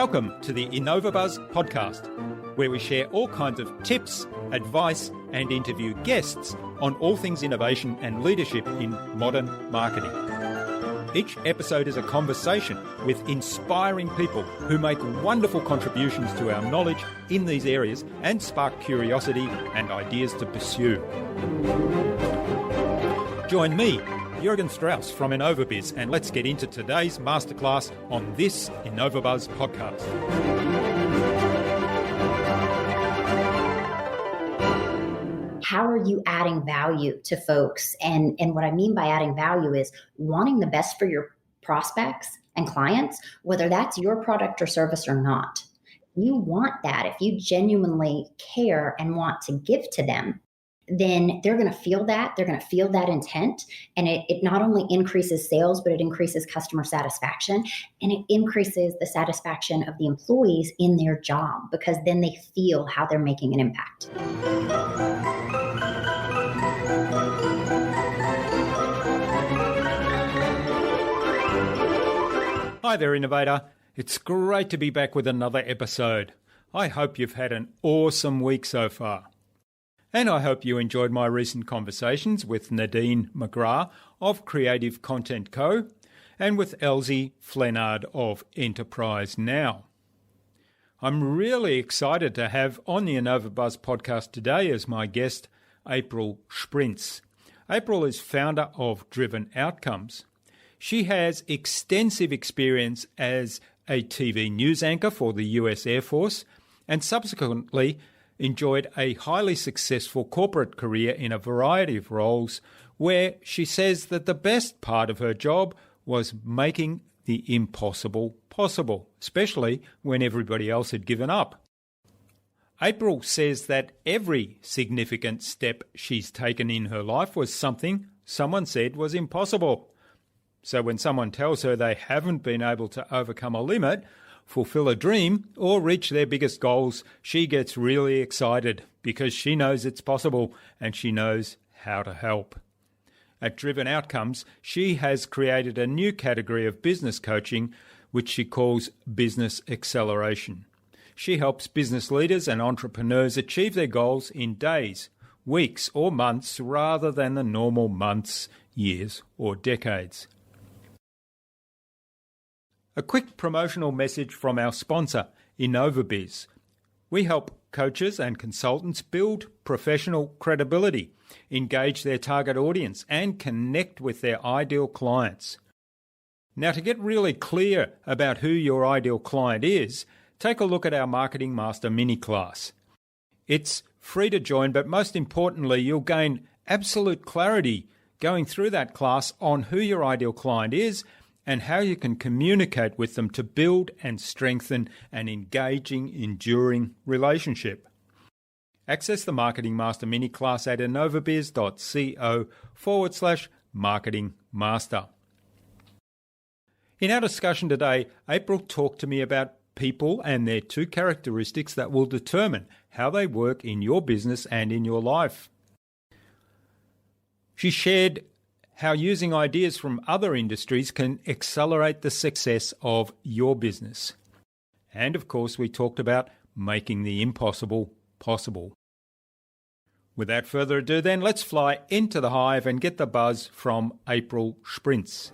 Welcome to the InnovaBuzz podcast, where we share all kinds of tips, advice, and interview guests on all things innovation and leadership in modern marketing. Each episode is a conversation with inspiring people who make wonderful contributions to our knowledge in these areas and spark curiosity and ideas to pursue. Join me, Jürgen Strauss from InnovaBuzz, and let's get into today's masterclass on this InnovaBuzz podcast. How are you adding value to folks? And what I mean by adding value is wanting the best for your prospects and clients, whether that's your product or service or not. You want that. If you genuinely care and want to give to them, then they're going to feel that. They're going to feel that intent. And it not only increases sales, but it increases customer satisfaction. And it increases the satisfaction of the employees in their job, because then they feel how they're making an impact. Hi there, Innovator. It's great to be back with another episode. I hope you've had an awesome week so far. And I hope you enjoyed my recent conversations with Nadine McGrath of Creative Content Co. and with Elsie Flennard of Enterprise Now. I'm really excited to have on the InnovaBuzz podcast today as my guest, April Shprintz. April is founder of Driven Outcomes. She has extensive experience as a TV news anchor for the US Air Force and subsequently enjoyed a highly successful corporate career in a variety of roles, where she says that the best part of her job was making the impossible possible, especially when everybody else had given up. April says that every significant step she's taken in her life was something someone said was impossible. So when someone tells her they haven't been able to overcome a limit, fulfill a dream, or reach their biggest goals, she gets really excited because she knows it's possible and she knows how to help. At Driven Outcomes, she has created a new category of business coaching, which she calls Business Acceleration. She helps business leaders and entrepreneurs achieve their goals in days, weeks, or months rather than the normal months, years, or decades. A quick promotional message from our sponsor, InnovaBuzz. We help coaches and consultants build professional credibility, engage their target audience, and connect with their ideal clients. Now, to get really clear about who your ideal client is, take a look at our Marketing Master mini class. It's free to join, but most importantly, you'll gain absolute clarity going through that class on who your ideal client is and how you can communicate with them to build and strengthen an engaging, enduring relationship. Access the Marketing Master mini class at innovabiz.co/marketing master. In our discussion today, April talked to me about people and their two characteristics that will determine how they work in your business and in your life. She shared how using ideas from other industries can accelerate the success of your business. And of course, we talked about making the impossible possible. Without further ado then, let's fly into the hive and get the buzz from April Shprintz.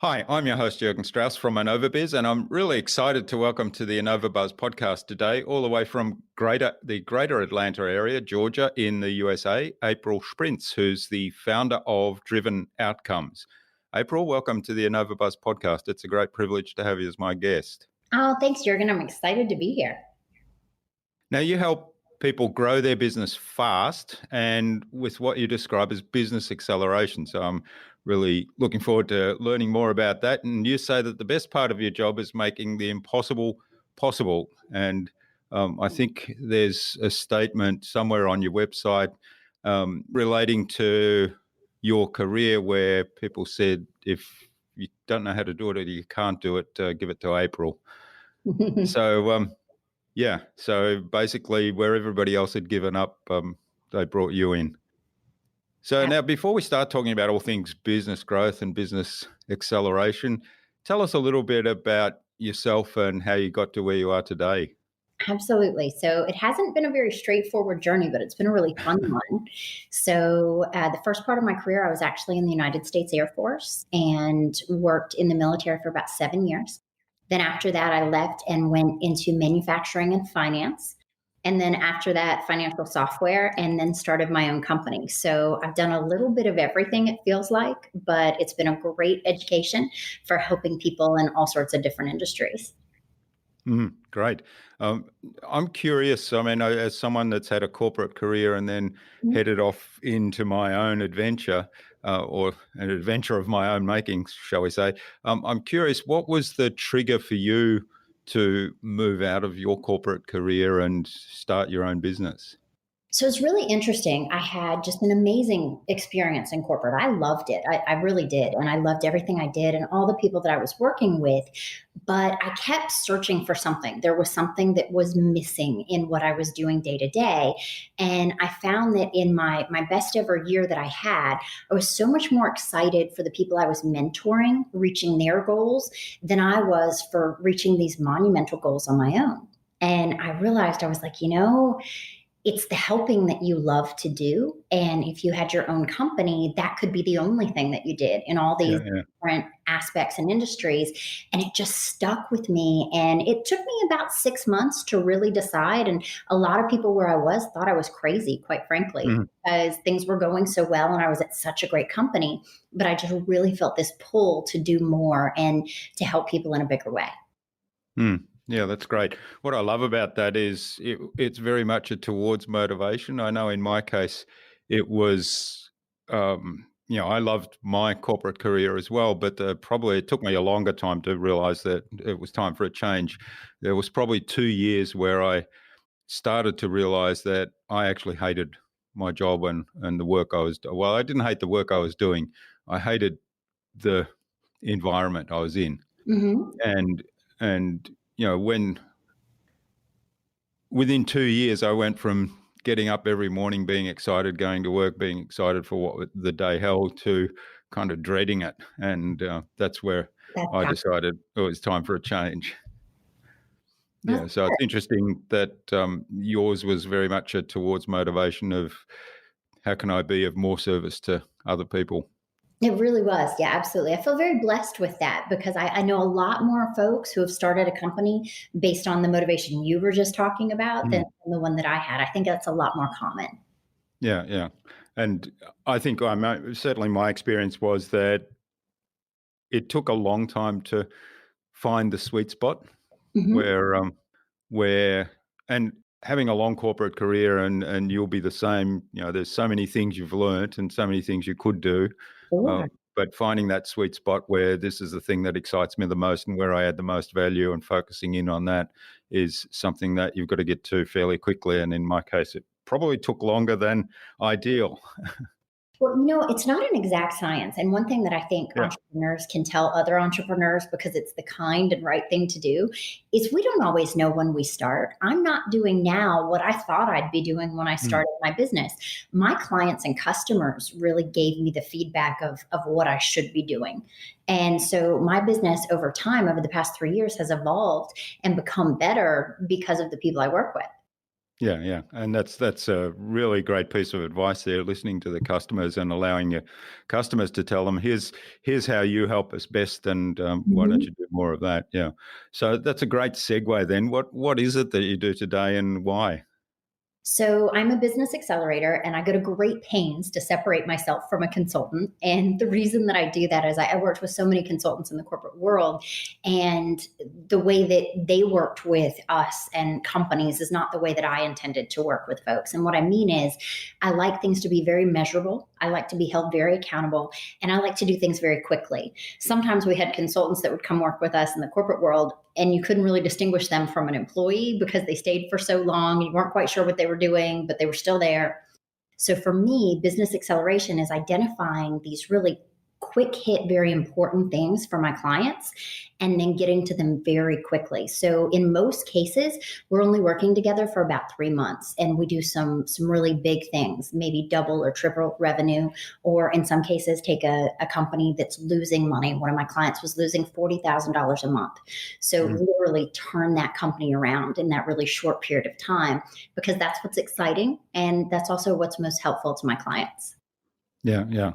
Hi, I'm your host, Jürgen Strauss from InnovaBuzz, and I'm really excited to welcome to the InnovaBuzz podcast today, all the way from the greater Atlanta area, Georgia, in the USA, April Shprintz, who's the founder of Driven Outcomes. April, welcome to the InnovaBuzz podcast. It's a great privilege to have you as my guest. Oh, thanks, Jürgen. I'm excited to be here. Now, you help people grow their business fast and with what you describe as business acceleration. So I'm really looking forward to learning more about that. And you say that the best part of your job is making the impossible possible. And I think there's a statement somewhere on your website relating to your career where people said, if you don't know how to do it or you can't do it, give it to April. So basically where everybody else had given up, they brought you in. So now, before we start talking about all things business growth and business acceleration, tell us a little bit about yourself and how you got to where you are today. Absolutely. So it hasn't been a very straightforward journey, but it's been a really fun one. So the first part of my career, I was actually in the United States Air Force and worked in the military for about 7 years. Then after that, I left and went into manufacturing and finance. And then after that, financial software, and then started my own company. So I've done a little bit of everything, it feels like, but it's been a great education for helping people in all sorts of different industries. Great. I'm curious. I mean, as someone that's had a corporate career and then headed off into my own adventure, or an adventure of my own making, shall we say, I'm curious, what was the trigger for you to move out of your corporate career and start your own business? So it's really interesting. I had just an amazing experience in corporate. I loved it. I really did. And I loved everything I did and all the people that I was working with. But I kept searching for something. There was something that was missing in what I was doing day to day. And I found that in my best ever year that I had, I was so much more excited for the people I was mentoring, reaching their goals, than I was for reaching these monumental goals on my own. And I realized, I was like, it's the helping that you love to do. And if you had your own company, that could be the only thing that you did in all these different aspects and industries. And it just stuck with me. And it took me about 6 months to really decide. And a lot of people where I was thought I was crazy, quite frankly, because things were going so well and I was at such a great company. But I just really felt this pull to do more and to help people in a bigger way. Yeah, that's great. What I love about that is it's very much a towards motivation. I know in my case, it was, I loved my corporate career as well, but probably it took me a longer time to realize that it was time for a change. There was probably 2 years where I started to realize that I actually hated my job and the work I was doing. Well, I didn't hate the work I was doing. I hated the environment I was in. Mm-hmm. And when within 2 years, I went from getting up every morning, being excited, going to work, being excited for what the day held, to kind of dreading it. And that's where I That's decided it was time for a change. That's Yeah, so it's interesting that yours was very much a towards motivation of how can I be of more service to other people. It really was. Yeah, absolutely. I feel very blessed with that because I know a lot more folks who have started a company based on the motivation you were just talking about than the one that I had. I think that's a lot more common. Yeah, yeah. And I think certainly my experience was that it took a long time to find the sweet spot Hmm. where and having a long corporate career and you'll be the same. There's so many things you've learnt and so many things you could do, uh, Sure. but finding that sweet spot where this is the thing that excites me the most and where I add the most value and focusing in on that is something that you've got to get to fairly quickly. And in my case, it probably took longer than ideal. Well, it's not an exact science. And one thing that I think Yeah. entrepreneurs can tell other entrepreneurs, because it's the kind and right thing to do, is we don't always know when we start. I'm not doing now what I thought I'd be doing when I Mm. started my business. My clients and customers really gave me the feedback of what I should be doing. And so my business over time, over the past 3 years, has evolved and become better because of the people I work with. Yeah, yeah, and that's a really great piece of advice there. Listening to the customers and allowing your customers to tell them, "Here's how you help us best, and why don't you do more of that?" Yeah, so that's a great segue. Then, what is it that you do today, and why? So I'm a business accelerator and I go to great pains to separate myself from a consultant. And the reason that I do that is I worked with so many consultants in the corporate world, and the way that they worked with us and companies is not the way that I intended to work with folks. And what I mean is I like things to be very measurable. I like to be held very accountable, and I like to do things very quickly. Sometimes we had consultants that would come work with us in the corporate world and you couldn't really distinguish them from an employee because they stayed for so long. You weren't quite sure what they were doing, but they were still there. So for me, business acceleration is identifying these really quick hit, very important things for my clients and then getting to them very quickly. So in most cases, we're only working together for about 3 months, and we do some really big things, maybe double or triple revenue, or in some cases take a company that's losing money. One of my clients was losing $40,000 a month. So literally turn that company around in that really short period of time, because that's what's exciting. And that's also what's most helpful to my clients. Yeah, yeah.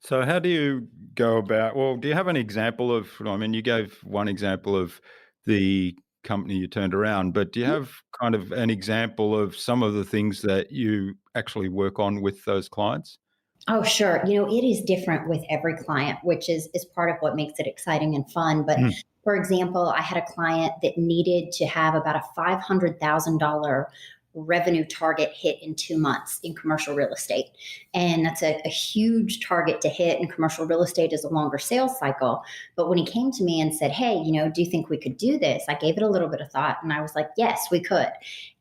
So how do you go about, well, do you have an example of, I mean, you gave one example of the company you turned around, but do you have kind of an example of some of the things that you actually work on with those clients? Oh, sure. It is different with every client, which is part of what makes it exciting and fun. But Mm. for example, I had a client that needed to have about a $500,000 revenue target hit in 2 months in commercial real estate. And that's a huge target to hit. And commercial real estate is a longer sales cycle. But when he came to me and said, hey, do you think we could do this? I gave it a little bit of thought, and I was like, yes, we could.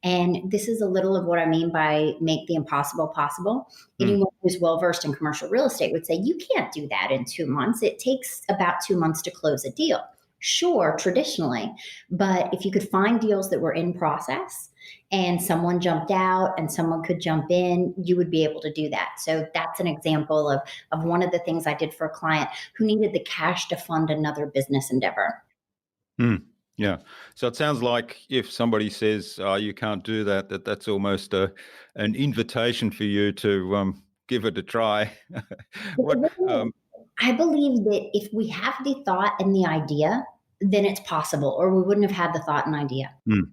And this is a little of what I mean by make the impossible possible. Anyone who's well versed in commercial real estate would say, you can't do that in 2 months. It takes about 2 months to close a deal. Sure, traditionally. But if you could find deals that were in process and someone jumped out and someone could jump in, you would be able to do that. So that's an example of one of the things I did for a client who needed the cash to fund another business endeavor. Mm. Yeah. So it sounds like if somebody says, oh, you can't do that, that's almost an invitation for you to give it a try. What? I believe that if we have the thought and the idea, then it's possible, or we wouldn't have had the thought and idea. Mm.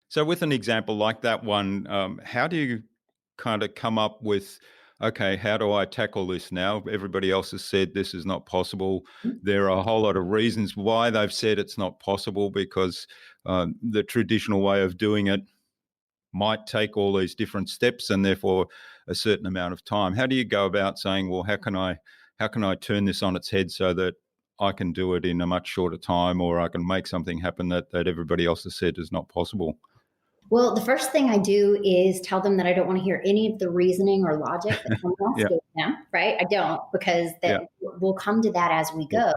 So with an example like that one, how do you kind of come up with, okay, how do I tackle this now? Everybody else has said this is not possible. There are a whole lot of reasons why they've said it's not possible, because the traditional way of doing it might take all these different steps and therefore a certain amount of time. How do you go about saying, well, how can I turn this on its head so that I can do it in a much shorter time, or I can make something happen that everybody else has said is not possible? Well, the first thing I do is tell them that I don't want to hear any of the reasoning or logic that someone else Yeah, gave them, right? I don't, because yeah, we'll come to that as we go.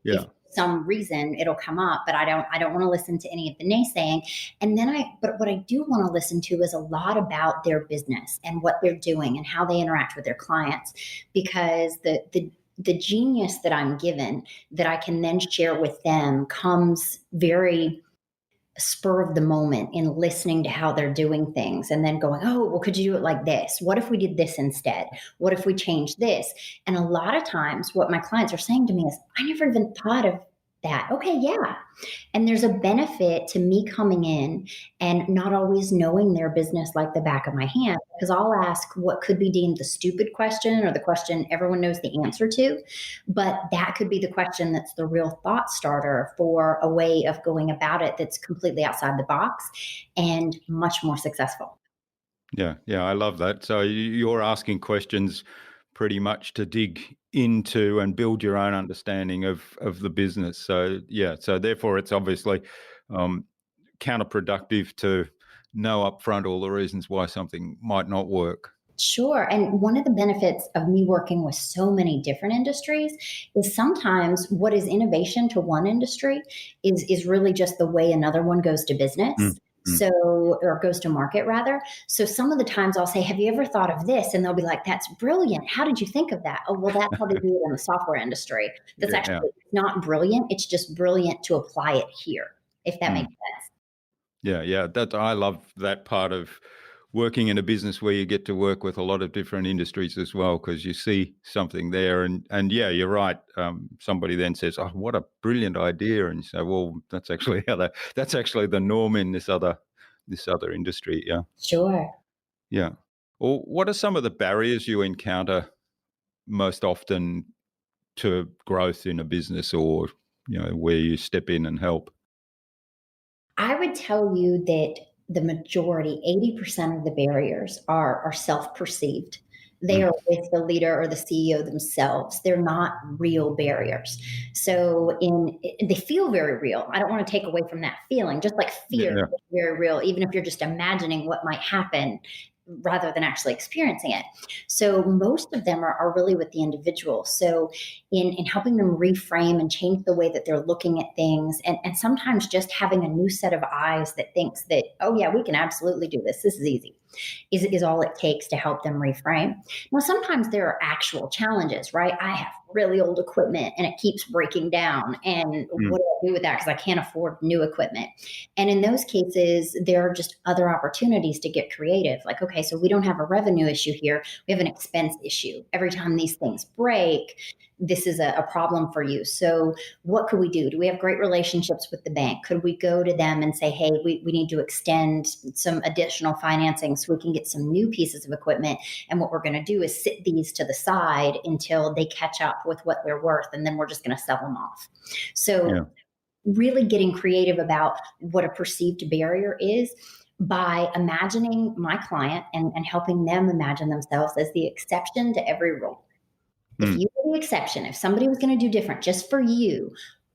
yeah, If for some reason it'll come up, but I don't want to listen to any of the naysaying. And then but what I do want to listen to is a lot about their business and what they're doing and how they interact with their clients, because the genius that I'm given that I can then share with them comes very spur of the moment in listening to how they're doing things and then going, oh, well, could you do it like this? What if we did this instead? What if we changed this? And a lot of times what my clients are saying to me is, I never even thought of that. Okay, yeah. And there's a benefit to me coming in and not always knowing their business like the back of my hand, because I'll ask what could be deemed the stupid question or the question everyone knows the answer to. But that could be the question that's the real thought starter for a way of going about it that's completely outside the box and much more successful. yeah, yeah. I love that. So you're asking questions pretty much to dig into and build your own understanding of the business. So yeah, so therefore it's obviously um, counterproductive to know upfront all the reasons why something might not work. Sure. And one of the benefits of me working with so many different industries is sometimes what is innovation to one industry is really just the way another one goes to business. Mm, mm. So, or goes to market rather. So some of the times I'll say, have you ever thought of this? And they'll be like, that's brilliant. How did you think of that? Oh, well, that's how they do it in the software industry. That's Yeah, yeah. actually not brilliant. It's just brilliant to apply it here, if that Mm. makes sense. Yeah, yeah. That I love that part of working in a business where you get to work with a lot of different industries as well, because you see something there, and yeah, you're right. Somebody then says, "Oh, what a brilliant idea," and you say, "Well, that's actually that's actually the norm in this other industry." Yeah, Sure. yeah. Well, what are some of the barriers you encounter most often to growth in a business, or where you step in and help? I would tell you that the majority, 80% of the barriers are self-perceived. They Mm. are with the leader or the CEO themselves. They're not real barriers. So they feel very real. I don't want to take away from that feeling, just like Yeah, fear yeah. is very real, even if you're just imagining what might happen rather than actually experiencing it. So most of them are really with the individual. So in helping them reframe and change the way that they're looking at things. And sometimes just having a new set of eyes that thinks that, oh yeah, we can absolutely do this. This is easy, is all it takes to help them reframe. Now, sometimes there are actual challenges, right? I have really old equipment and it keeps breaking down. And what do I do with that? Because I can't afford new equipment. And in those cases, there are just other opportunities to get creative. Like, okay, so we don't have a revenue issue here. We have an expense issue. Every time these things break, this is a problem for you. So what could we do? Do we have great relationships with the bank? Could we go to them and say, hey, we need to extend some additional financing so we can get some new pieces of equipment? And what we're going to do is sit these to the side until they catch up with what they're worth. And then we're just going to sell them off. So really getting creative about what a perceived barrier is by imagining my client and helping them imagine themselves as the exception to every rule. If you were the exception, if somebody was going to do different just for you,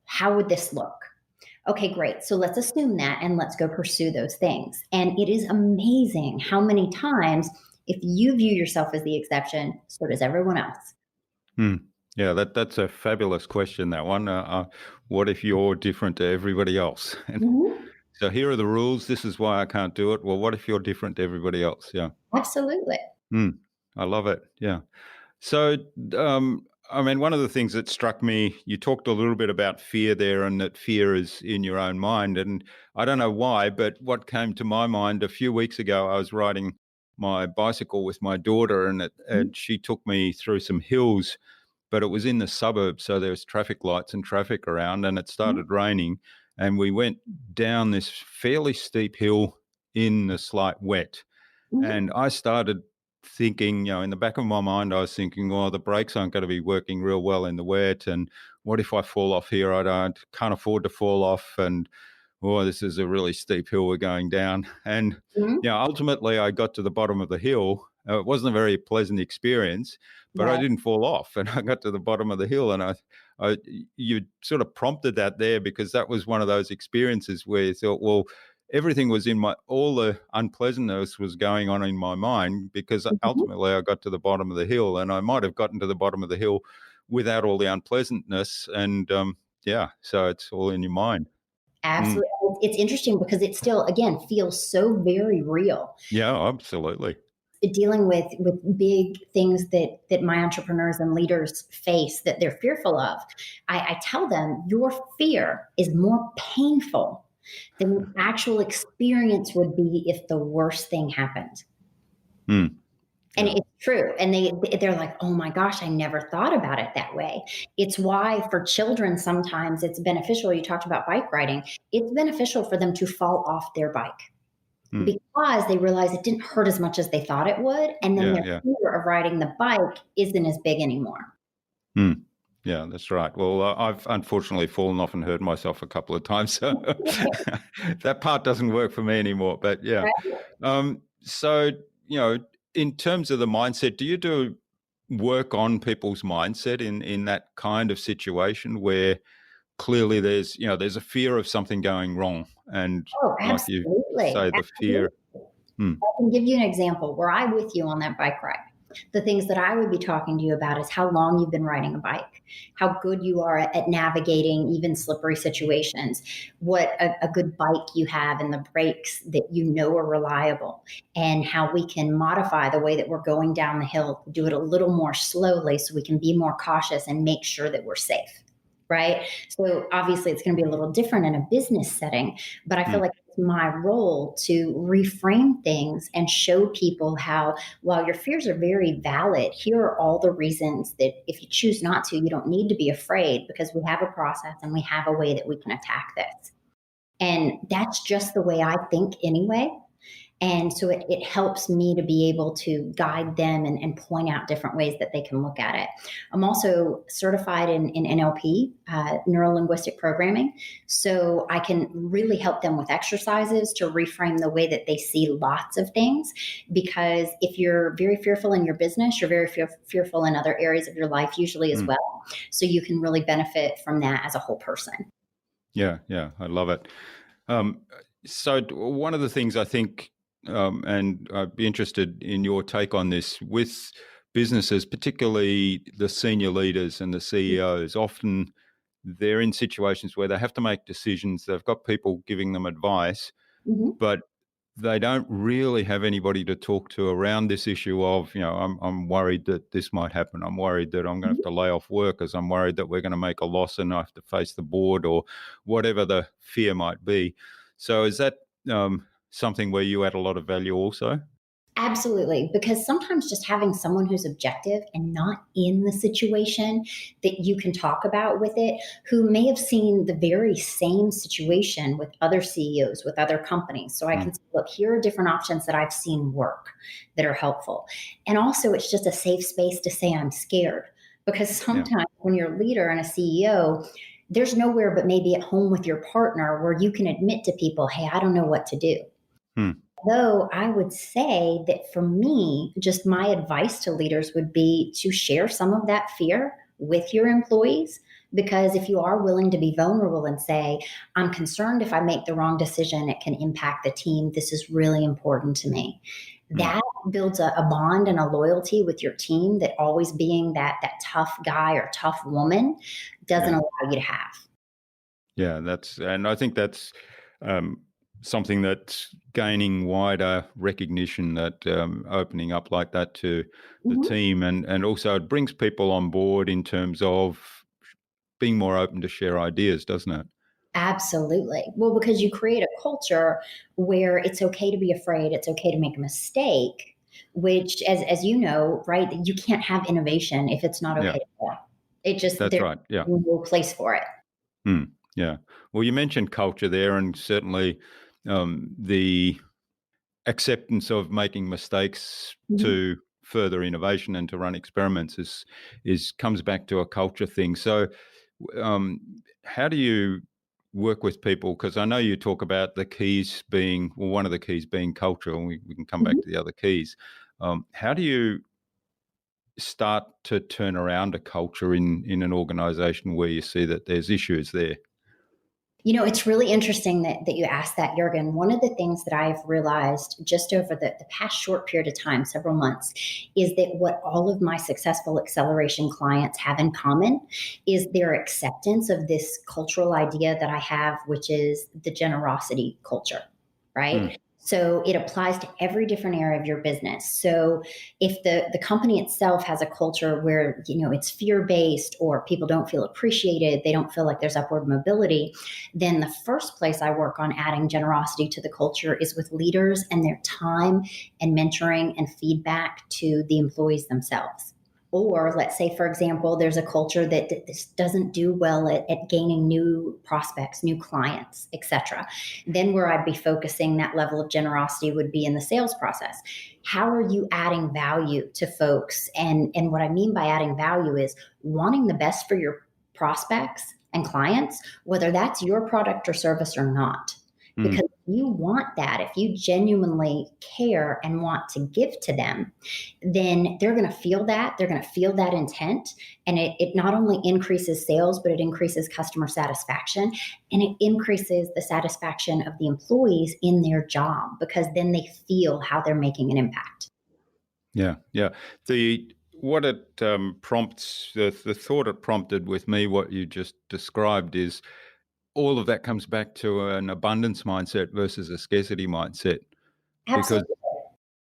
how would this look? Okay, great. So let's assume that and let's go pursue those things. And it is amazing how many times, if you view yourself as the exception, so does everyone else. Yeah, that's a fabulous question, that one. What if you're different to everybody else? So here are the rules. This is why I can't do it. Well, what if you're different to everybody else? Yeah. Absolutely. I love it. Yeah. So, I mean, one of the things that struck me, you talked a little bit about fear there, and that fear is in your own mind. And I don't know why, but what came to my mind a few weeks ago, I was riding my bicycle with my daughter, and she took me through some hills, but it was in the suburbs. So there was traffic lights and traffic around, and it started raining. And we went down this fairly steep hill in the slight wet. And I started thinking, in the back of my mind, I was thinking, the brakes aren't going to be working real well in the wet. And what if I fall off here? Can't afford to fall off. And, this is a really steep hill we're going down. And, ultimately I got to the bottom of the hill. It wasn't a very pleasant experience, but I didn't fall off. And I got to the bottom of the hill, and you sort of prompted that there, because that was one of those experiences where you thought, everything was all the unpleasantness was going on in my mind, because ultimately I got to the bottom of the hill, and I might have gotten to the bottom of the hill without all the unpleasantness. And so it's all in your mind. Absolutely. It's interesting because it still, again, feels so very real. Yeah, absolutely. Dealing with big things that my entrepreneurs and leaders face that they're fearful of, I tell them, your fear is more painful than the actual experience would be if the worst thing happened. And it's true. And they're like, oh my gosh, I never thought about it that way. It's why for children, sometimes it's beneficial. You talked about bike riding. It's beneficial for them to fall off their bike because they realize it didn't hurt as much as they thought it would. And then their fear of riding the bike isn't as big anymore. Yeah, that's right. Well, I've unfortunately fallen off and hurt myself a couple of times. So that part doesn't work for me anymore. But yeah. Right. So, in terms of the mindset, do you do work on people's mindset in that kind of situation where clearly there's a fear of something going wrong, and like you say, the fear. I can give you an example where I'm with you on that bike ride. The things that I would be talking to you about is how long you've been riding a bike, how good you are at navigating even slippery situations, what a good bike you have, and the brakes that are reliable, and how we can modify the way that we're going down the hill, do it a little more slowly so we can be more cautious and make sure that we're safe. Right. So obviously it's going to be a little different in a business setting, but I feel like it's my role to reframe things and show people how, while your fears are very valid, here are all the reasons that if you choose not to, you don't need to be afraid, because we have a process and we have a way that we can attack this. And that's just the way I think anyway. And so it helps me to be able to guide them and point out different ways that they can look at it. I'm also certified in NLP, neuro-linguistic programming. So I can really help them with exercises to reframe the way that they see lots of things. Because if you're very fearful in your business, you're very fearful in other areas of your life usually as well. So you can really benefit from that as a whole person. Yeah, I love it. So one of the things I think, and I'd be interested in your take on this, with businesses, particularly the senior leaders and the CEOs, often they're in situations where they have to make decisions. They've got people giving them advice, Mhm. but they don't really have anybody to talk to around this issue of, I'm worried that this might happen. I'm worried that I'm going to have to lay off workers. I'm worried that we're going to make a loss and I have to face the board, or whatever the fear might be. So is that something where you add a lot of value also? Absolutely, because sometimes just having someone who's objective and not in the situation that you can talk about with it, who may have seen the very same situation with other CEOs, with other companies. So I can say, look, here are different options that I've seen work that are helpful. And also, it's just a safe space to say, I'm scared. Because sometimes when you're a leader and a CEO, there's nowhere but maybe at home with your partner where you can admit to people, hey, I don't know what to do. Hmm. Though I would say that for me, just my advice to leaders would be to share some of that fear with your employees. Because if you are willing to be vulnerable and say, I'm concerned if I make the wrong decision, it can impact the team. This is really important to me. That builds a bond and a loyalty with your team that always being that tough guy or tough woman doesn't allow you to have. Yeah, and I think that's something that's gaining wider recognition, that opening up like that to the Mhm. team, and also it brings people on board in terms of being more open to share ideas, doesn't it? Absolutely. Well, because you create a culture where it's okay to be afraid, it's okay to make a mistake, which as you know, right, you can't have innovation if it's not Yeah, okay to fail. It just that's there's right. Yeah. no place for it. Yeah. Well, you mentioned culture there, and certainly the acceptance of making mistakes Mhm. to further innovation and to run experiments is comes back to a culture thing. So, um, how do you work with people? Because I know you talk about the keys being, well, one of the keys being culture, and we can come back Mhm. to the other keys. How do you start to turn around a culture in an organization where you see that there's issues there? You know, it's really interesting that you asked that, Jurgen. One of the things that I've realized just over the past short period of time, several months, is that what all of my successful acceleration clients have in common is their acceptance of this cultural idea that I have, which is the generosity culture, Mm, right? So it applies to every different area of your business. So if the company itself has a culture where, it's fear-based or people don't feel appreciated, they don't feel like there's upward mobility, then the first place I work on adding generosity to the culture is with leaders and their time and mentoring and feedback to the employees themselves. Or let's say, for example, there's a culture that this doesn't do well at gaining new prospects, new clients, etc. Then where I'd be focusing that level of generosity would be in the sales process. How are you adding value to folks? And what I mean by adding value is wanting the best for your prospects and clients, whether that's your product or service or not. mm. Because you want that, if you genuinely care and want to give to them, then they're going to feel that. They're going to feel that intent. And it not only increases sales, but it increases customer satisfaction and it increases the satisfaction of the employees in their job because then they feel how they're making an impact. Yeah, yeah. The what it prompts, the thought it prompted with me, what you just described, is all of that comes back to an abundance mindset versus a scarcity mindset. Because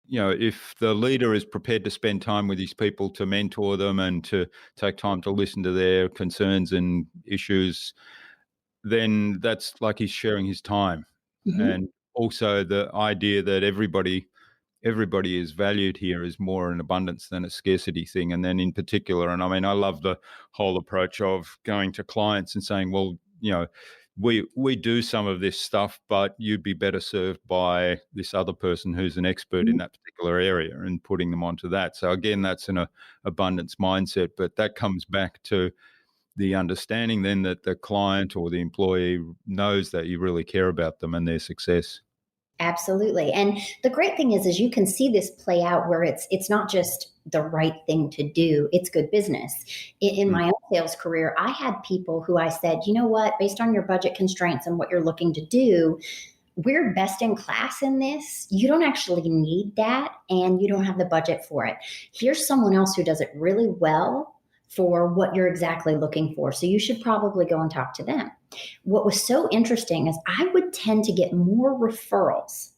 Absolutely. if the leader is prepared to spend time with these people, to mentor them, and to take time to listen to their concerns and issues, then that's like he's sharing his time. Mhm. And also the idea that everybody is valued here is more an abundance than a scarcity thing. And then in particular, and I mean, I love the whole approach of going to clients and saying, well, we do some of this stuff, but you'd be better served by this other person who's an expert in that particular area, and putting them onto that. So again, that's an abundance mindset, but that comes back to the understanding then that the client or the employee knows that you really care about them and their success. Absolutely. And the great thing is you can see this play out where it's not just the right thing to do, it's good business. In Mm, my own sales career, I had people who I said, you know what, based on your budget constraints and what you're looking to do, we're best in class in this. You don't actually need that, and you don't have the budget for it. Here's someone else who does it really well for what you're exactly looking for. So you should probably go and talk to them. What was so interesting is I would tend to get more referrals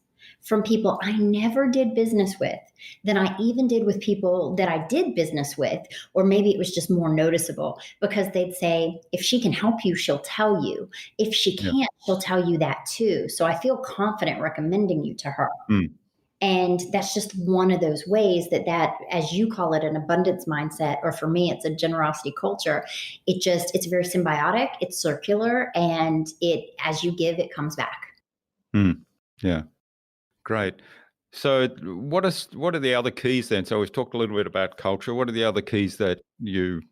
from people I never did business with than I even did with people that I did business with, or maybe it was just more noticeable because they'd say, if she can help you, she'll tell you. If she Yeah. can't, she'll tell you that too. So I feel confident recommending you to her. And that's just one of those ways that, as you call it, an abundance mindset, or for me, it's a generosity culture. It's very symbiotic, it's circular, and as you give, it comes back. Yeah. Great. So what are the other keys then? So we've talked a little bit about culture. What are the other keys that you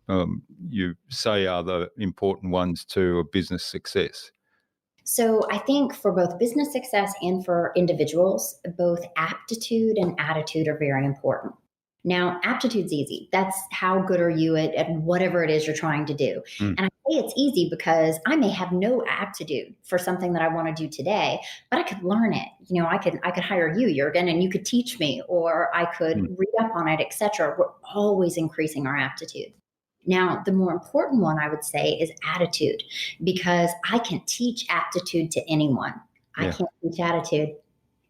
say are the important ones to a business success? So I think for both business success and for individuals, both aptitude and attitude are very important. Now, aptitude's easy. That's how good are you at whatever it is you're trying to do. And I say it's easy because I may have no aptitude for something that I want to do today, but I could learn it. I could hire you, Jürgen, and you could teach me, or I could read up on it, etc. We're always increasing our aptitude. Now, the more important one I would say is attitude, because I can teach aptitude to anyone. I can't teach attitude.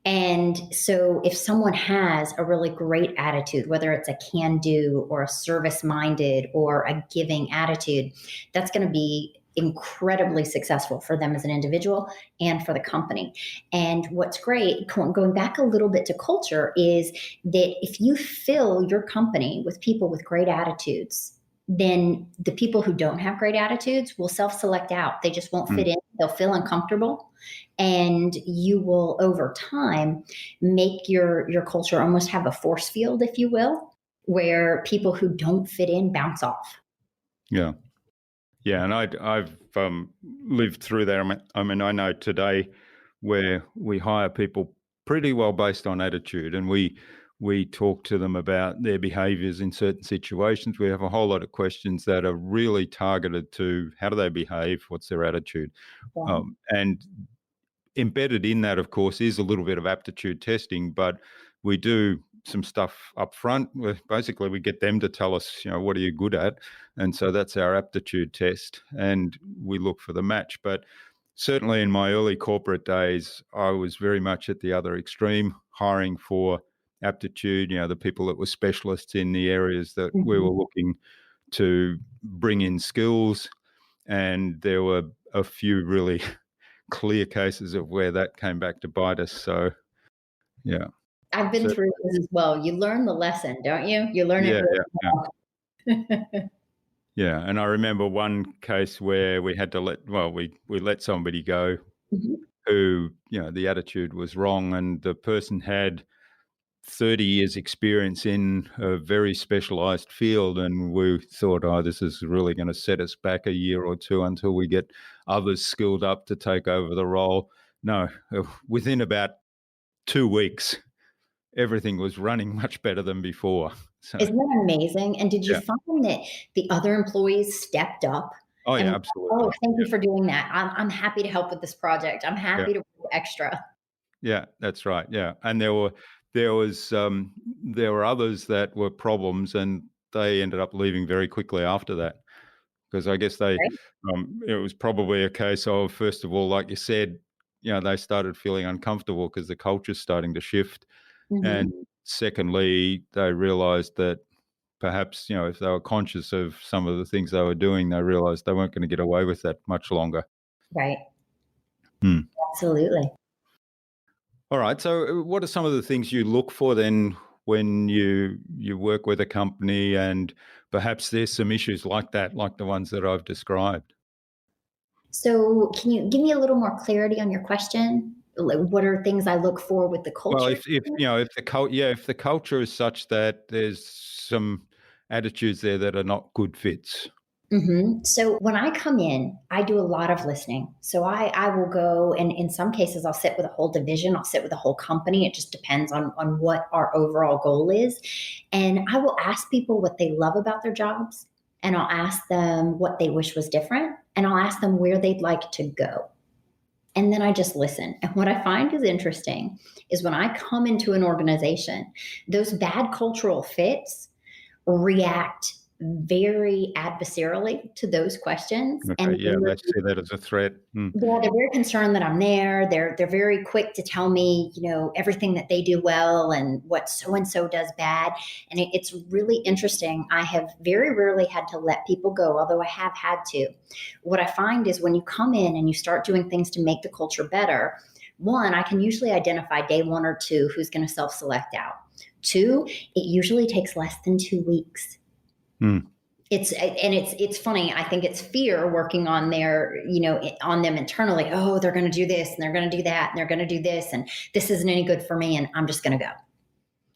And so if someone has a really great attitude, whether it's a can-do or a service-minded or a giving attitude, that's going to be incredibly successful for them as an individual and for the company. And what's great, going back a little bit to culture, is that if you fill your company with people with great attitudes, then the people who don't have great attitudes will self-select out. They just won't fit in. They'll feel uncomfortable. And you will, over time, make your culture almost have a force field, if you will, where people who don't fit in bounce off. Yeah. Yeah, and I've lived through that. I mean, I know today where we hire people pretty well based on attitude, and we talk to them about their behaviours in certain situations. We have a whole lot of questions that are really targeted to how do they behave, what's their attitude, and embedded in that, of course, is a little bit of aptitude testing, but we do some stuff up front where basically we get them to tell us, what are you good at? And so that's our aptitude test, and we look for the match. But certainly in my early corporate days, I was very much at the other extreme, hiring for aptitude, the people that were specialists in the areas that we were looking to bring in skills. And there were a few really clear cases of where that came back to bite us. So, yeah. I've been through this as well. You learn the lesson, don't you? You learn it really well. Yeah, and I remember one case where we had to we let somebody go who, the attitude was wrong, and the person had 30 years experience in a very specialized field, and we thought, this is really going to set us back a year or two until we get others skilled up to take over the role. No, within about 2 weeks, everything was running much better than before. So, isn't that amazing? And did you find that the other employees stepped up? Oh, yeah, absolutely. Thank you for doing that. I'm happy to help with this project. I'm happy to work extra. Yeah, that's right. Yeah, and there were others that were problems, and they ended up leaving very quickly after that, because I guess it was probably a case of, first of all, like you said, they started feeling uncomfortable because the culture's starting to shift, and secondly, they realised that perhaps if they were conscious of some of the things they were doing, they realised they weren't going to get away with that much longer. Right. Absolutely. All right. So what are some of the things you look for then when you work with a company, and perhaps there's some issues like that, like the ones that I've described? So can you give me a little more clarity on your question? Like, what are things I look for with the culture? Well, if the culture is such that there's some attitudes there that are not good fits. So when I come in, I do a lot of listening. So I will go, and in some cases, I'll sit with a whole division. I'll sit with a whole company. It just depends on what our overall goal is. And I will ask people what they love about their jobs. And I'll ask them what they wish was different. And I'll ask them where they'd like to go. and then I just listen. And what I find is interesting is when I come into an organization, those bad cultural fits react very adversarially to those questions. Okay, And yeah, they see that as a threat. Mm. yeah, they're very concerned that I'm there. They're very quick to tell me, everything that they do well and what so and so does bad. And it's really interesting. I have very rarely had to let people go, although I have had to. What I find is when you come in and you start doing things to make the culture better, one, I can usually identify day 1 or 2 who's going to self-select out. 2, it usually takes less than 2 weeks. Mm. It's funny. I think it's fear working on on them internally. Oh, they're going to do this and they're going to do that and they're going to do this and this isn't any good for me and I'm just going to go.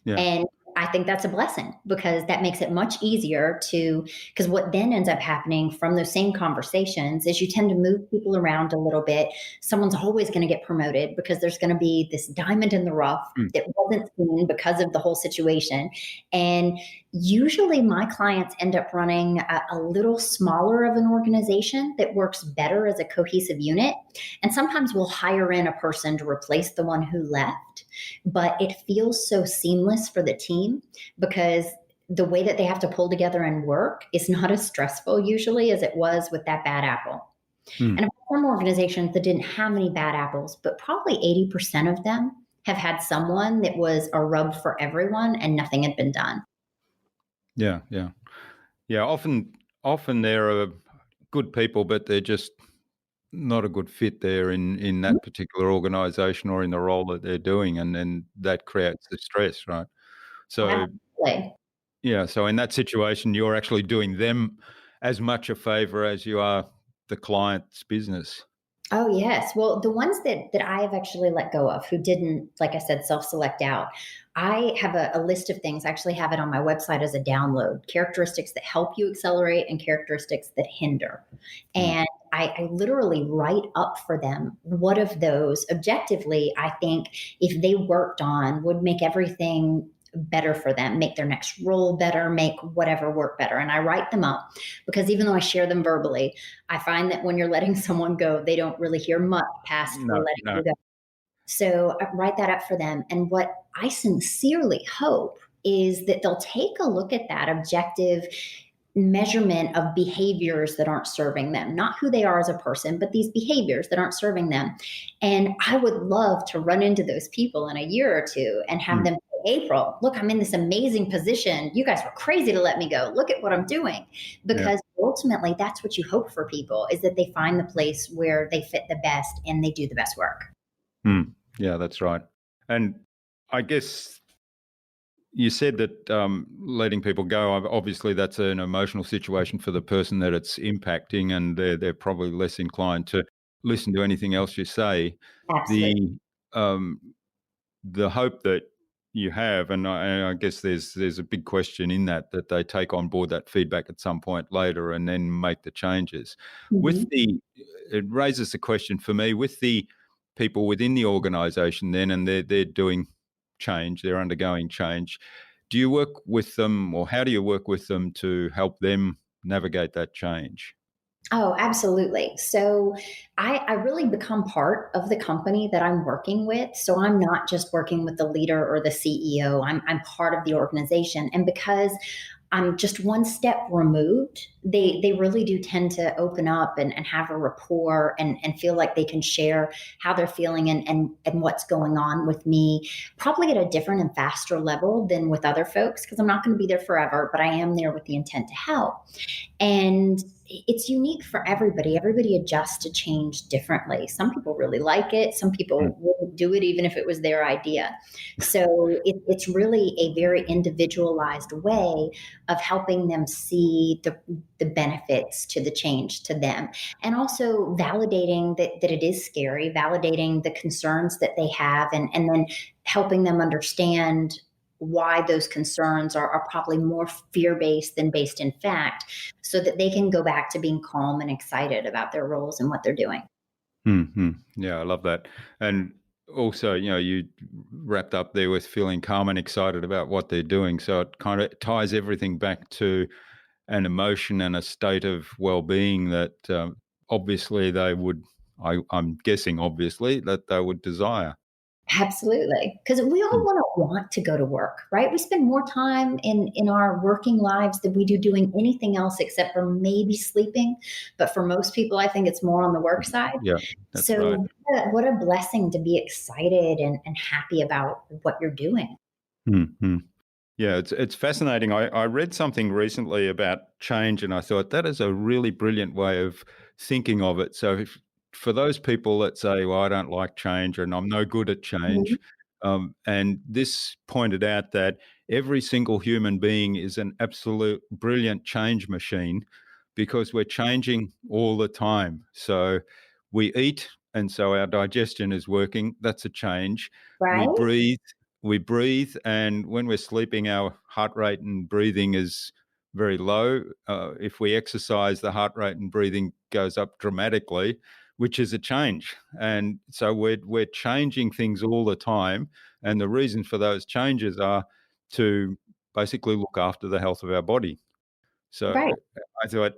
Yeah. And I think that's a blessing because that makes it much easier because what then ends up happening from those same conversations is you tend to move people around a little bit. Someone's always going to get promoted because there's going to be this diamond in the rough that wasn't seen because of the whole situation. And usually my clients end up running a little smaller of an organization that works better as a cohesive unit. And sometimes we'll hire in a person to replace the one who left, but it feels so seamless for the team because the way that they have to pull together and work is not as stressful usually as it was with that bad apple. And I've some organizations that didn't have any bad apples, but probably 80% of them have had someone that was a rub for everyone and nothing had been done. Yeah. Often there are good people, but they're just not a good fit there in that particular organisation or in the role that they're doing, and then that creates the stress, right? So Absolutely. yeah, so in that situation, you're actually doing them as much a favour as you are the client's business. Oh, yes. Well, the ones that I have actually let go of who didn't, like I said, self-select out, I have a list of things. I actually have it on my website as a download, characteristics that help you accelerate and characteristics that hinder. And I literally write up for them what of those objectively I think if they worked on would make everything better for them, make their next role better, make whatever work better. And I write them up because even though I share them verbally, I find that when you're letting someone go, they don't really hear much past No, letting no. you go. So I write that up for them. And what I sincerely hope is that they'll take a look at that objective measurement of behaviors that aren't serving them, not who they are as a person, but these behaviors that aren't serving them. And I would love to run into those people in a year or 2 and have them say, April, look, I'm in this amazing position. You guys were crazy to let me go. Look at what I'm doing. Because ultimately that's what you hope for people is that they find the place where they fit the best and they do the best work. Yeah, that's right. And I guess you said that letting people go, obviously that's an emotional situation for the person that it's impacting, and they're probably less inclined to listen to anything else you say. Absolutely. The hope that you have, and I guess there's a big question in that they take on board that feedback at some point later and then make the changes. It raises the question for me with the people within the organisation then, and they're doing change, they're undergoing change. Do you work with them, or how do you work with them to help them navigate that change? Oh, absolutely. So I really become part of the company that I'm working with. So I'm not just working with the leader or the CEO. I'm part of the organization. And because I'm just one step removed, they really do tend to open up and have a rapport and feel like they can share how they're feeling and what's going on with me, probably at a different and faster level than with other folks, because I'm not going to be there forever, but I am there with the intent to help. And it's unique for everybody. Everybody adjusts to change differently. Some people really like it. Some people wouldn't do it even if it was their idea. So it's really a very individualized way of helping them see the benefits to the change to them. And also validating that it is scary, validating the concerns that they have, and then helping them understand why those concerns are probably more fear-based than based in fact, so that they can go back to being calm and excited about their roles and what they're doing. Yeah, I love that. And also, you wrapped up there with feeling calm and excited about what they're doing. So it kind of ties everything back to an emotion and a state of well-being that obviously they would I'm guessing, obviously, that they would desire. Absolutely. Because we all Mm. want to go to work, right? We spend more time in our working lives than we do doing anything else except for maybe sleeping. But for most people, I think it's more on the work side. Yeah, that's right. So what a blessing to be excited and happy about what you're doing. Mhm. Yeah, it's fascinating. I read something recently about change, and I thought that is a really brilliant way of thinking of it. So, for those people that say, "Well, I don't like change, and I'm no good at Mhm. change," and this pointed out that every single human being is an absolute brilliant change machine because we're changing all the time. So, we eat, and so our digestion is working. That's a change. We Right? breathe and when we're sleeping, our heart rate and breathing is very low. If we exercise, the heart rate and breathing goes up dramatically, which is a change. And so we're changing things all the time, and the reason for those changes are to basically look after the health of our body. So Right. I thought,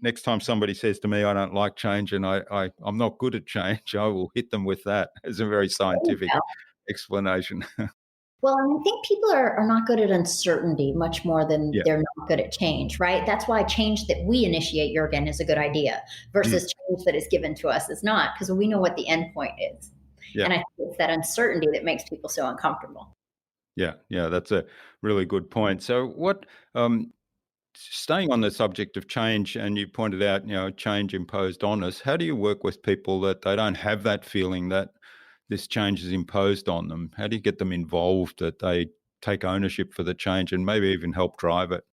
next time somebody says to me, I don't like change and I'm not good at change, I will hit them with that as a very There you scientific go. explanation. Well, and I think people are not good at uncertainty much more than Yeah. they're not good at change, right? That's why change that we initiate, Jurgen, is a good idea Mm. versus change that is given to us is not, because we know what the end point is. Yeah. And I think it's that uncertainty that makes people so uncomfortable. Yeah. Yeah. That's a really good point. So, um, staying on the subject of change, and you pointed out, change imposed on us, how do you work with people that they don't have that feeling that this change is imposed on them? How do you get them involved, that they take ownership for the change and maybe even help drive it?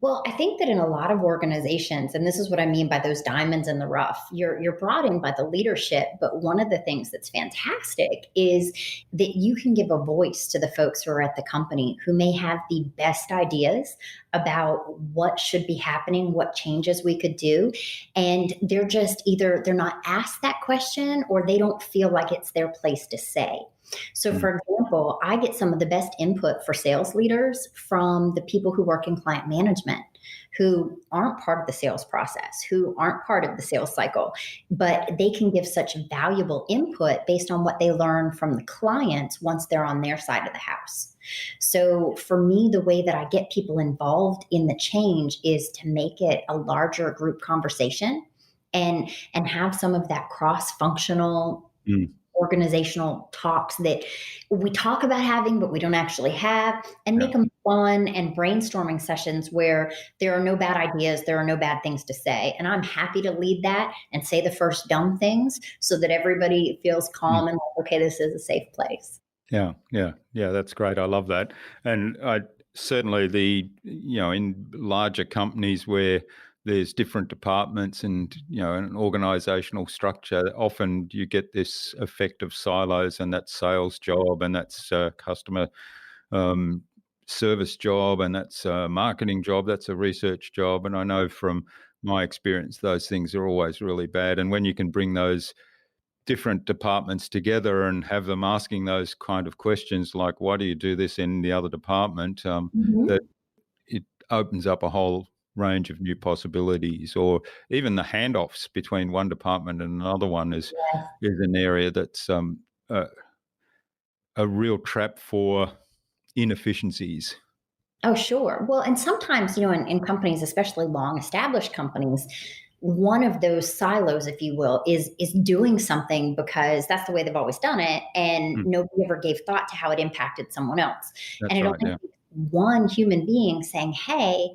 Well, I think that in a lot of organizations, and this is what I mean by those diamonds in the rough, you're brought in by the leadership. But one of the things that's fantastic is that you can give a voice to the folks who are at the company who may have the best ideas about what should be happening, what changes we could do. And they're just either they're not asked that question or they don't feel like it's their place to say. So, Mm. for example, I get some of the best input for sales leaders from the people who work in client management, who aren't part of the sales process, who aren't part of the sales cycle, but they can give such valuable input based on what they learn from the clients once they're on their side of the house. So, for me, the way that I get people involved in the change is to make it a larger group conversation and have some of that cross functional Mm. organizational talks that we talk about having, but we don't actually have, and Yeah. make them fun and brainstorming sessions where there are no bad ideas, there are no bad things to say. And I'm happy to lead that and say the first dumb things so that everybody feels Mm. calm and like, okay, this is a safe place. Yeah, yeah, yeah. That's great. I love that. And I certainly in larger companies where there's different departments and an organizational structure, often you get this effect of silos, and that's sales job, and that's customer um, service job, and that's a marketing job, that's a research job. And I know from my experience, those things are always really bad. And when you can bring those different departments together and have them asking those kind of questions like, why do you do this in the other department, that Mhm. it opens up a whole range of new possibilities. Or even the handoffs between one department and another one is an area that's a, a real trap for inefficiencies. Oh, sure. Well, and sometimes, in companies, especially long established companies, one of those silos, if you will, is doing something because that's the way they've always done it, and Mm, nobody ever gave thought to how it impacted someone else. And that's it right. only Yeah. takes one human being saying, "Hey,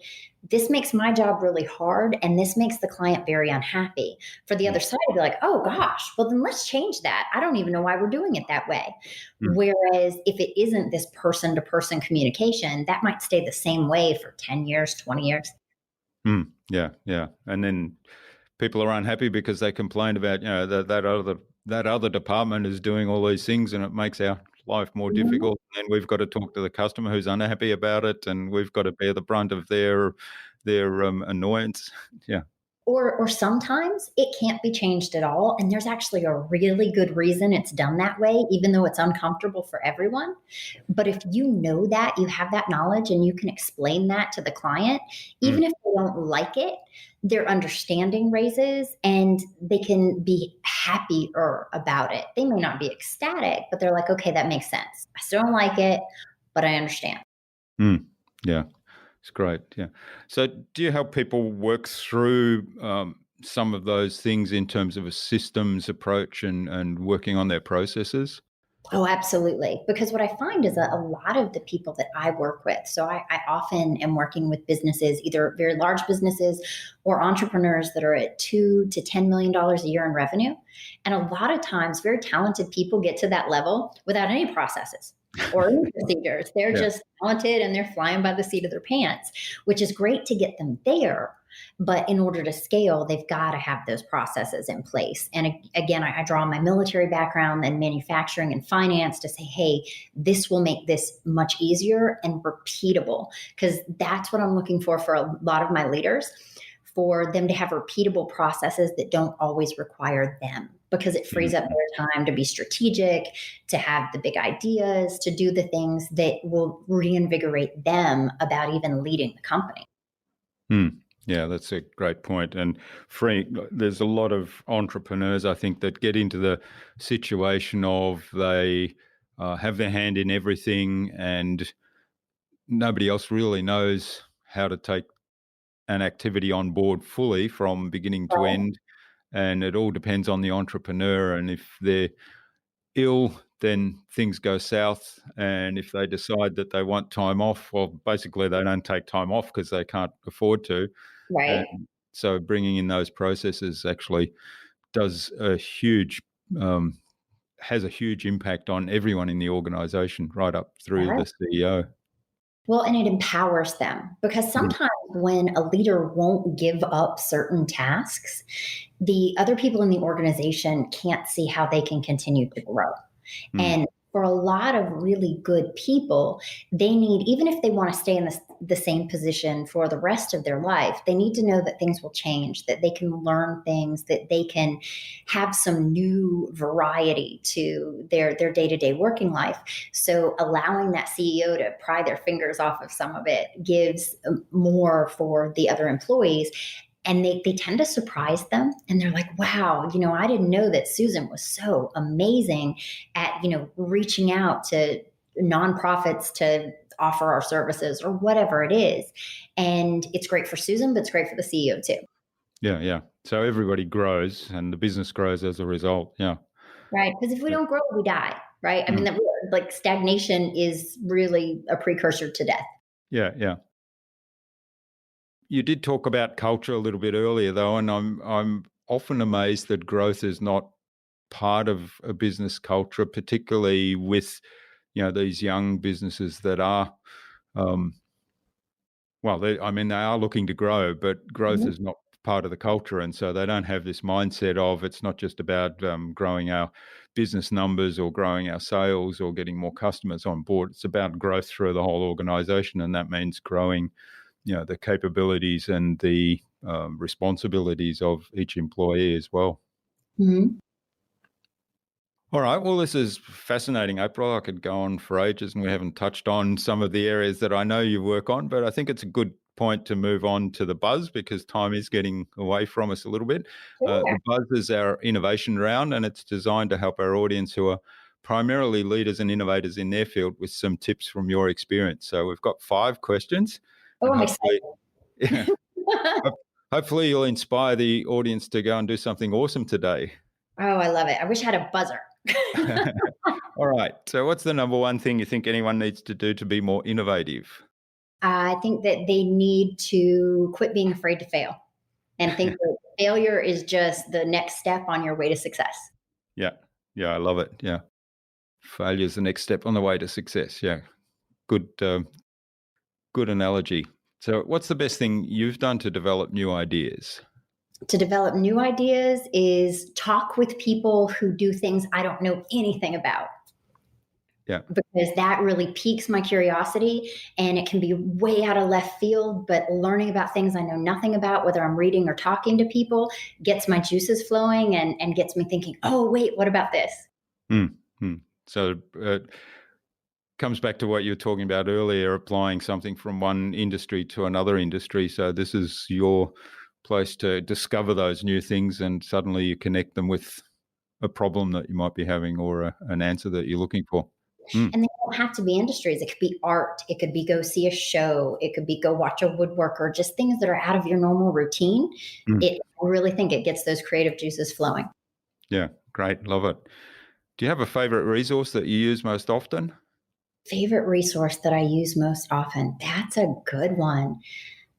this makes my job really hard, and this makes the client very unhappy." For the Mm, other side to be like, "Oh gosh, well then let's change that. I don't even know why we're doing it that way." mm, Whereas if it isn't this person to person communication, that might stay the same way for 10 years, 20 years. yeah. Yeah. And then people are unhappy because they complain about that other department is doing all these things, and it makes our life more Mhm. difficult. And we've got to talk to the customer who's unhappy about it, and we've got to bear the brunt of their annoyance. Yeah. Or sometimes it can't be changed at all. And there's actually a really good reason it's done that way, even though it's uncomfortable for everyone. But if you know that, you have that knowledge and you can explain that to the client, even if they don't like it, their understanding raises and they can be happier about it. They may not be ecstatic, but they're like, okay, that makes sense. I still don't like it, but I understand. Yeah, it's great. Yeah. So do you help people work through some of those things in terms of a systems approach and working on their processes? Oh, absolutely. Because what I find is a lot of the people that I work with, so I often am working with businesses, either very large businesses or entrepreneurs that are at $2 to $10 million a year in revenue. And a lot of times, very talented people get to that level without any processes or any procedures. They're Yeah. just talented and they're flying by the seat of their pants, which is great to get them there. But in order to scale, they've got to have those processes in place. And again, I draw on my military background and manufacturing and finance to say, hey, this will make this much easier and repeatable, because that's what I'm looking for a lot of my leaders, for them to have repeatable processes that don't always require them, because it frees up their time to be strategic, to have the big ideas, to do the things that will reinvigorate them about even leading the company. Yeah, that's a great point. And there's a lot of entrepreneurs, I think, that get into the situation of they have their hand in everything and nobody else really knows how to take an activity on board fully from beginning to Right. end. And it all depends on the entrepreneur. And if they're ill, then things go south. And if they decide that they want time off, well, basically they don't take time off because they can't afford to. And Right. so bringing in those processes actually does has a huge impact on everyone in the organization, right up through the CEO. Well, and it empowers them, because sometimes when a leader won't give up certain tasks, the other people in the organization can't see how they can continue to grow. Mm. And for a lot of really good people, they need, even if they want to stay in the same position for the rest of their life, they need to know that things will change, that they can learn things, that they can have some new variety to their day-to-day working life. So allowing that CEO to pry their fingers off of some of it gives more for the other employees. And they tend to surprise them, and they're like, wow, I didn't know that Susan was so amazing at, reaching out to nonprofits to offer our services or whatever it is. And it's great for Susan, but it's great for the CEO too. Yeah. So everybody grows and the business grows as a result. Yeah. Right. Because if we Yeah. don't grow, we die. Right. I mean, Mm. like stagnation is really a precursor to death. Yeah. You did talk about culture a little bit earlier, though, and I'm often amazed that growth is not part of a business culture, particularly with these young businesses that are, um, they are looking to grow, but growth Mhm. is not part of the culture, and so they don't have this mindset of it's not just about growing our business numbers or growing our sales or getting more customers on board. It's about growth through the whole organization, and that means growing the capabilities and the responsibilities of each employee as well. Mhm. All right. Well, this is fascinating, April. I could go on for ages, and we haven't touched on some of the areas that I know you work on, but I think it's a good point to move on to the buzz because time is getting away from us a little bit. Sure. The buzz is our innovation round, and it's designed to help our audience who are primarily leaders and innovators in their field with some tips from your experience. So we've got 5 questions, Oh, and I'm hopefully, excited. yeah, hopefully you'll inspire the audience to go and do something awesome today. Oh, I love it. I wish I had a buzzer. All right. So, what's the number one thing you think anyone needs to do to be more innovative? I think that they need to quit being afraid to fail and think that failure is just the next step on your way to success. Yeah. I love it. Yeah. Failure is the next step on the way to success. Yeah. Good, good analogy. So, what's the best thing you've done to develop new ideas? To develop new ideas is talk with people who do things I don't know anything about. Yeah. because that really piques my curiosity, and it can be way out of left field, but learning about things I know nothing about, whether I'm reading or talking to people, gets my juices flowing and gets me thinking, oh, wait, what about this? Mm, mm. So comes back to what you were talking about earlier, applying something from one industry to another industry. So this is your place to discover those new things, and suddenly you connect them with a problem that you might be having, or an answer that you're looking for. Mm. And they don't have to be industries. It could be art. It could be go see a show. It could be go watch a woodworker, just things that are out of your normal routine. Mm. I really think it gets those creative juices flowing. Yeah, great. Love it. Do you have a favorite resource that you use most often? Favorite resource that I use most often? That's a good one.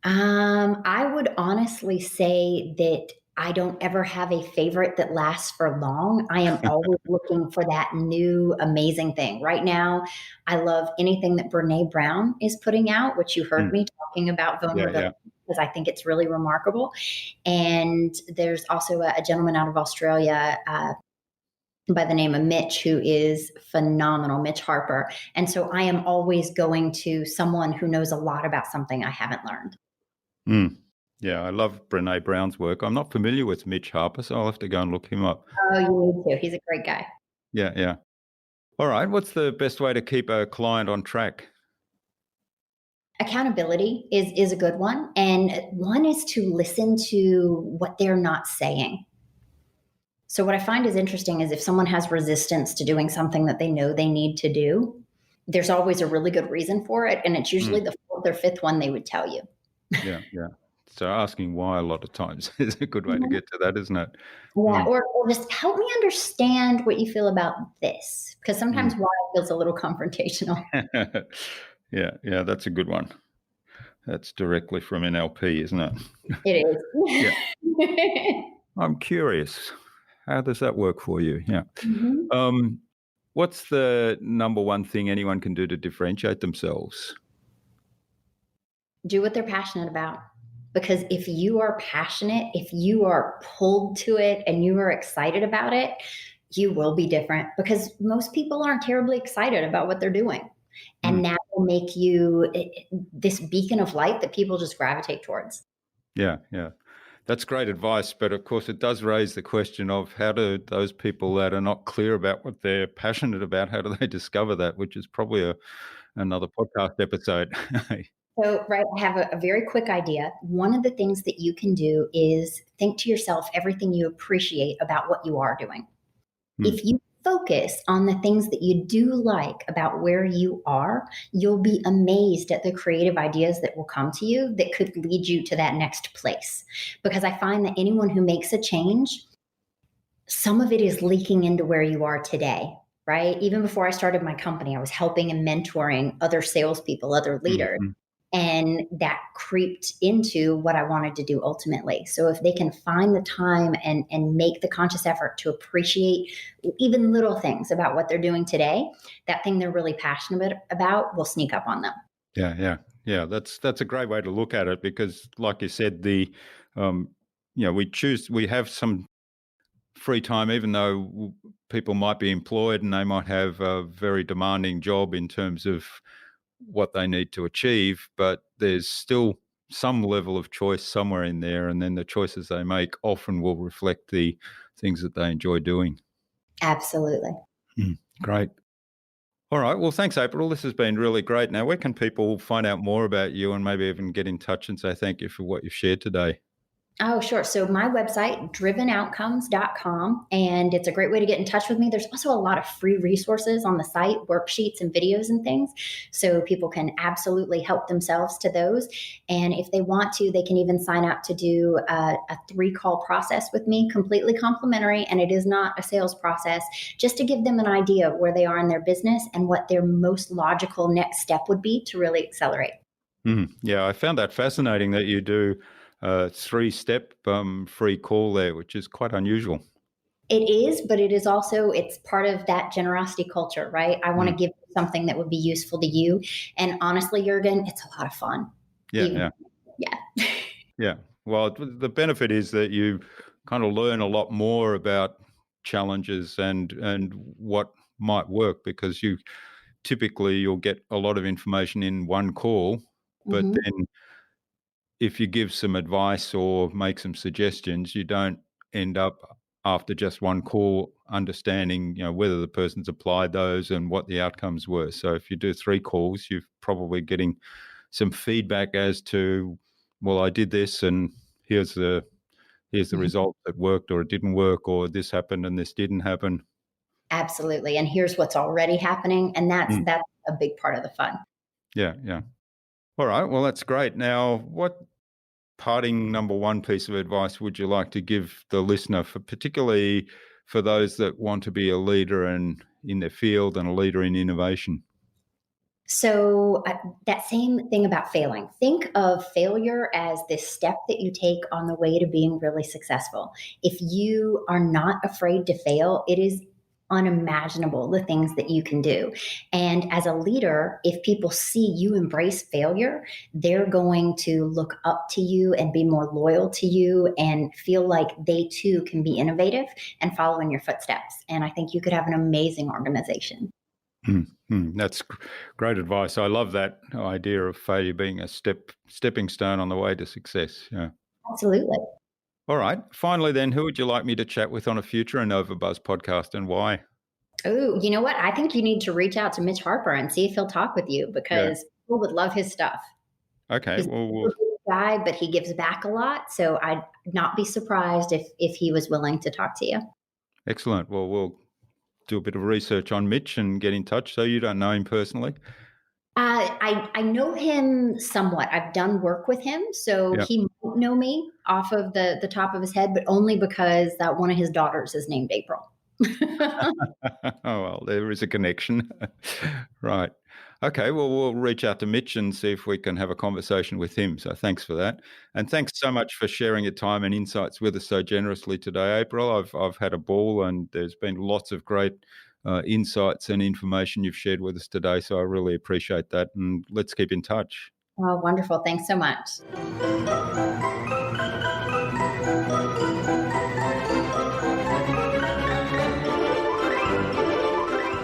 I would honestly say that I don't ever have a favorite that lasts for long. I am always looking for that new amazing thing. Right now, I love anything that Brene Brown is putting out, which you heard Mm. me talking about Yeah, vulnerability, yeah. because I think it's really remarkable. And there's also a gentleman out of Australia by the name of Mitch, who is phenomenal, Mitch Harper. And so I am always going to someone who knows a lot about something I haven't learned. Mm. Yeah, I love Brene Brown's work. I'm not familiar with Mitch Harper, so I'll have to go and look him up. Oh, you need to. He's a great guy. Yeah, yeah. All right. What's the best way to keep a client on track? Accountability is a good one. And one is to listen to what they're not saying. So what I find is interesting is if someone has resistance to doing something that they know they need to do, there's always a really good reason for it. And it's usually Mm. the fourth or fifth one they would tell you. Yeah, yeah. So asking why a lot of times is a good way to get to that, isn't it? Yeah, Mm. or just help me understand what you feel about this, because sometimes Mm. why feels a little confrontational. Yeah, yeah, that's a good one. That's directly from NLP, isn't it? It Yeah. is. I'm curious. How does that work for you? Yeah. Mhm. Um, what's the number one thing anyone can do to differentiate themselves? Do what they're passionate about. Because if you are passionate, if you are pulled to it and you are excited about it, you will be different, because most people aren't terribly excited about what they're doing. Mm. And that will make you this beacon of light that people just gravitate towards. Yeah, yeah. That's great advice, but of course it does raise the question of how do those people that are not clear about what they're passionate about, how do they discover that, which is probably another podcast episode. So, right, I have a very quick idea. One of the things that you can do is think to yourself everything you appreciate about what you are doing. Mm. If you focus on the things that you do like about where you are, you'll be amazed at the creative ideas that will come to you that could lead you to that next place. Because I find that anyone who makes a change, some of it is leaking into where you are today, right? Even before I started my company, I was helping and mentoring other salespeople, other leaders, Mhm. and that creeped into what I wanted to do ultimately. So if they can find the time and make the conscious effort to appreciate even little things about what they're doing today, that thing they're really passionate about will sneak up on them. Yeah, yeah, yeah. That's a great way to look at it because, like you said, um, we have some free time, even though people might be employed and they might have a very demanding job in terms of what they need to achieve, but there's still some level of choice somewhere in there, and then the choices they make often will reflect the things that they enjoy doing. Absolutely. Great. All right. Well, thanks, April. This has been really great. Now, where can people find out more about you and maybe even get in touch and say thank you for what you've shared today? Oh, sure. So my website, drivenoutcomes.com, and it's a great way to get in touch with me. There's also a lot of free resources on the site, worksheets and videos and things. So people can absolutely help themselves to those. And if they want to, they can even sign up to do a 3-call process with me, completely complimentary. And it is not a sales process, just to give them an idea of where they are in their business and what their most logical next step would be to really accelerate. Yeah, I found that fascinating that you do a 3-step free call there, which is quite unusual. It is, but it is also, it's part of that generosity culture, right? I want to Mm. give you something that would be useful to you. And honestly, Jurgen, it's a lot of fun. Yeah, Even, yeah, yeah. yeah. Well, the benefit is that you kind of learn a lot more about challenges and what might work because you typically you'll get a lot of information in one call, but Mhm. then if you give some advice or make some suggestions, you don't end up after just one call understanding, whether the person's applied those and what the outcomes were. So if you do 3 calls, you're probably getting some feedback as to, well, I did this and here's the Mhm. result that worked or it didn't work, or this happened and this didn't happen. Absolutely. And here's what's already happening. And Mm. that's a big part of the fun. Yeah, yeah. All right. Well, that's great. Now, what parting number one piece of advice would you like to give the listener, particularly for those that want to be a leader in their field and a leader in innovation? So, that same thing about failing. Think of failure as this step that you take on the way to being really successful. If you are not afraid to fail, it is unimaginable the things that you can do. And as a leader, if people see you embrace failure, they're going to look up to you and be more loyal to you and feel like they too can be innovative and follow in your footsteps. And I think you could have an amazing organization. That's great advice. I love that idea of failure being a stepping stone on the way to success. Yeah. Absolutely. All right. Finally, then, who would you like me to chat with on a future InnovaBuzz podcast, and why? Oh, you know what? I think you need to reach out to Mitch Harper and see if he'll talk with you Yeah. because people would love his stuff. Okay. He's Well, a good guy, but he gives back a lot. So I'd not be surprised if he was willing to talk to you. excellent. Well, we'll do a bit of research on Mitch and get in touch. So you don't know him personally? I know him somewhat. I've done work with him, so Yeah. he might know me off of the top of his head, but only because that one of his daughters is named April. Oh, well, there is a connection. Right. Okay, well, we'll reach out to Mitch and see if we can have a conversation with him. So thanks for that. And thanks so much for sharing your time and insights with us so generously today, April. I've had a ball and there's been lots of great insights and information you've shared with us today. So I really appreciate that. And let's keep in touch. Oh, wonderful. Thanks so much.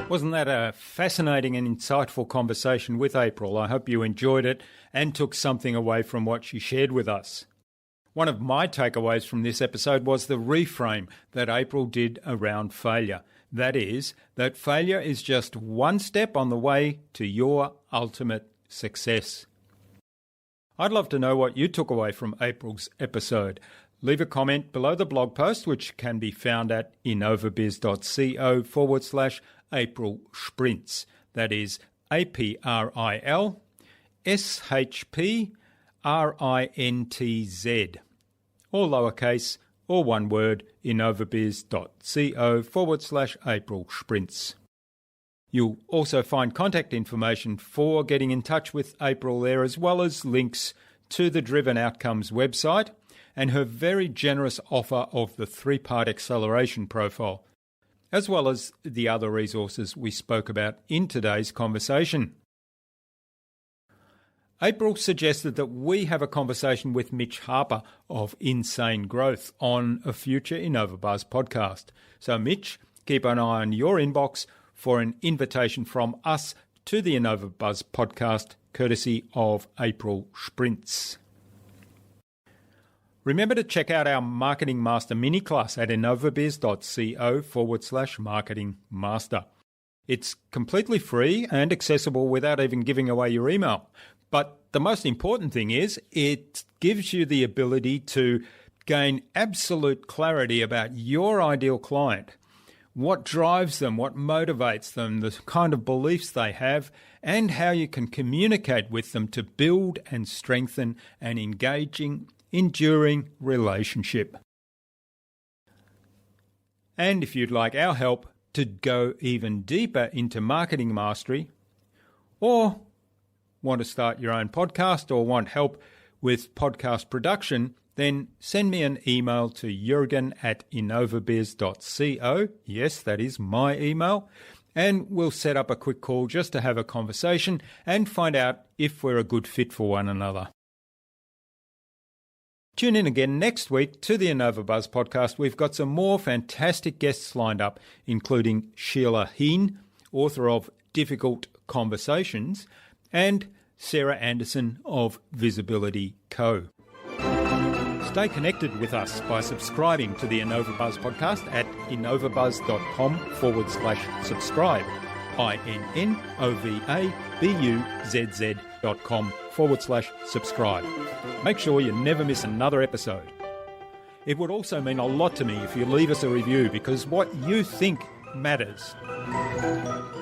Wasn't that a fascinating and insightful conversation with April? I hope you enjoyed it and took something away from what she shared with us. One of my takeaways from this episode was the reframe that April did around failure. That is, that failure is just one step on the way to your ultimate success. I'd love to know what you took away from April's episode. Leave a comment below the blog post, which can be found at innovabiz.co/April Shprintz. That is AprilShprintz, all lowercase, or one word, innovabiz.co/April Shprintz. You'll also find contact information for getting in touch with April there, as well as links to the Driven Outcomes website and her very generous offer of the 3-part acceleration profile, as well as the other resources we spoke about in today's conversation. April suggested that we have a conversation with Mitch Harper of Insane Growth on a future InnovaBuzz podcast. So Mitch, keep an eye on your inbox for an invitation from us to the InnovaBuzz podcast, courtesy of April Shprintz. Remember to check out our Marketing Master mini class at innovabiz.co/Marketing Master. It's completely free and accessible without even giving away your email. But the most important thing is it gives you the ability to gain absolute clarity about your ideal client, what drives them, what motivates them, the kind of beliefs they have, and how you can communicate with them to build and strengthen an engaging, enduring relationship. And if you'd like our help to go even deeper into marketing mastery, or want to start your own podcast or want help with podcast production, then send me an email to jurgen@innovabiz.co. Yes, that is my email. And we'll set up a quick call just to have a conversation and find out if we're a good fit for one another. Tune in again next week to the InnovaBuzz podcast. We've got some more fantastic guests lined up, including Sheila Heen, author of Difficult Conversations, and Sarah Anderson of Visibility Co. Stay connected with us by subscribing to the InnovaBuzz podcast at innovabuzz.com/subscribe. INNOVABUZZ.com/subscribe. Make sure you never miss another episode. It would also mean a lot to me if you leave us a review, because what you think matters.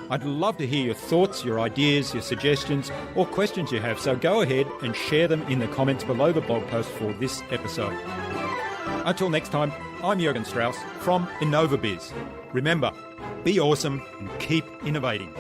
I'd love to hear your thoughts, your ideas, your suggestions, or questions you have, so go ahead and share them in the comments below the blog post for this episode. Until next time, I'm Jürgen Strauss from InnovaBuzz. Remember, be awesome and keep innovating.